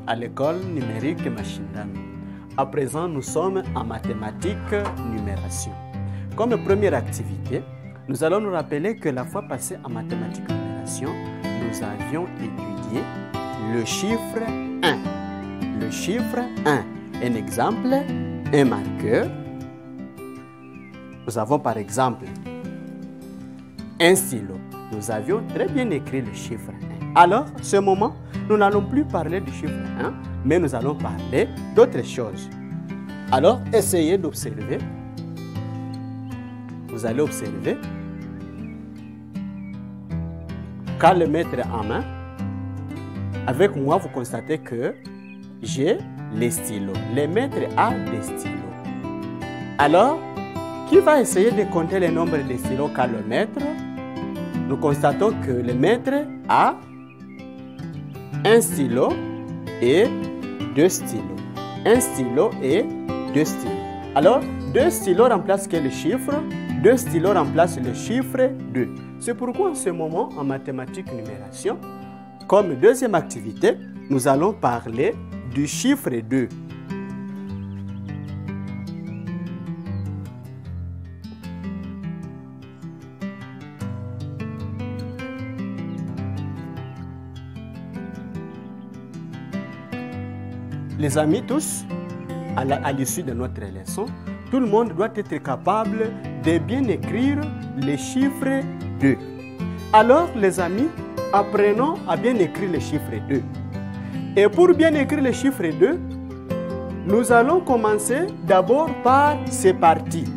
à l'école numérique Mashindano. À présent, nous sommes en mathématiques numération. Comme première activité, nous allons nous rappeler que la fois passée en mathématiques numération, nous avions étudié le chiffre 1. Le chiffre 1. Un exemple, un marqueur. Nous avons par exemple un stylo. Nous avions très bien écrit le chiffre 1. Alors, à ce moment, nous n'allons plus parler du chiffre 1, mais nous allons parler d'autres choses. Alors, essayez d'observer. Vous allez observer. Quand le mettre en main, avec moi, vous constatez que j'ai les stylos. Le maître a des stylos. Alors, qui va essayer de compter le nombre de stylos qu'a le maître? Nous constatons que le maître a un stylo et deux stylos. Un stylo et deux stylos. Alors, deux stylos remplacent quel chiffre? Deux stylos remplacent le chiffre 2. C'est pourquoi en ce moment, en mathématiques numération, comme deuxième activité, nous allons parler du chiffre 2. Les amis tous, à l'issue de notre leçon, tout le monde doit être capable de bien écrire les chiffres 2. Alors les amis, apprenons à bien écrire le chiffre 2. Et pour bien écrire le chiffre 2, nous allons commencer d'abord par ces parties.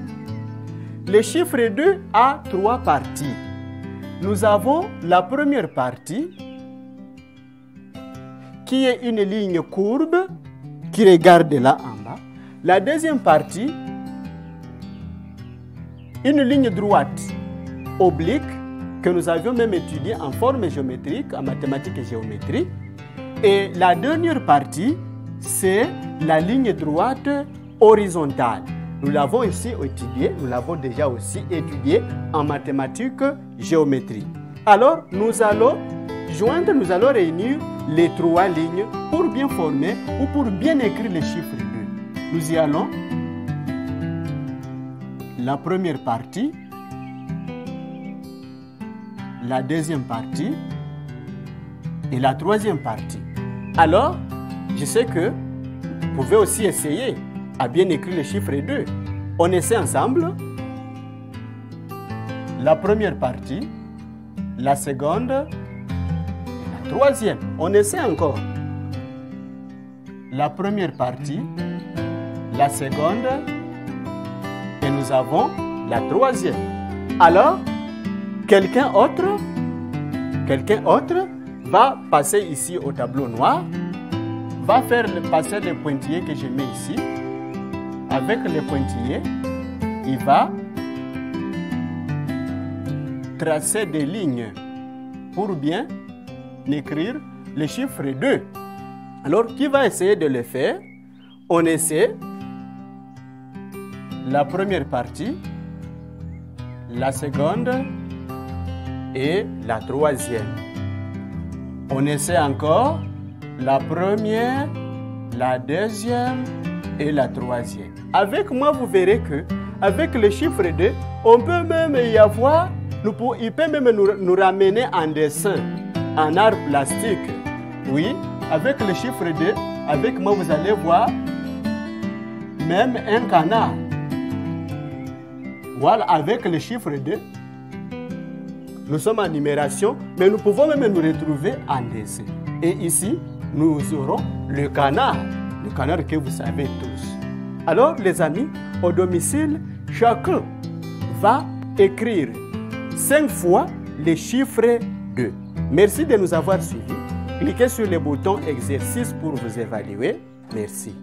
Le chiffre 2 a 3 parties. Nous avons la première partie qui est une ligne courbe qui regarde là en bas. La deuxième partie, une ligne droite oblique que nous avions même étudiée en forme géométrique, en mathématiques et géométrie. Et la dernière partie, c'est la ligne droite horizontale. Nous l'avons ici étudié, nous l'avons déjà aussi étudié en mathématiques géométrie. Alors, nous allons joindre, nous allons réunir les 3 lignes pour bien former ou pour bien écrire le chiffre 2. Nous y allons. La première partie, la deuxième partie et la troisième partie. Alors, je sais que vous pouvez aussi essayer à bien écrire le chiffre 2. On essaie ensemble. La première partie, la seconde et la troisième. On essaie encore. La première partie, la seconde et nous avons la troisième. Alors, quelqu'un autre va passer ici au tableau noir, va faire passer le pointillé que je mets ici. Avec le pointillé, il va tracer des lignes pour bien écrire le chiffre 2. Alors, qui va essayer de le faire? On essaie la première partie, la seconde et la troisième. On essaie encore la première, la deuxième et la troisième. Avec moi, vous verrez que avec le chiffre 2, on peut même y avoir, il peut même nous ramener en dessin, en art plastique. Oui, avec le chiffre 2, avec moi, vous allez voir même un canard. Voilà, avec le chiffre 2, nous sommes en numération, mais nous pouvons même nous retrouver en dessin. Et ici, nous aurons le canard que vous savez tous. Alors, les amis, au domicile, chacun va écrire 5 fois le chiffre 2. Merci de nous avoir suivis. Cliquez sur le bouton exercice pour vous évaluer. Merci.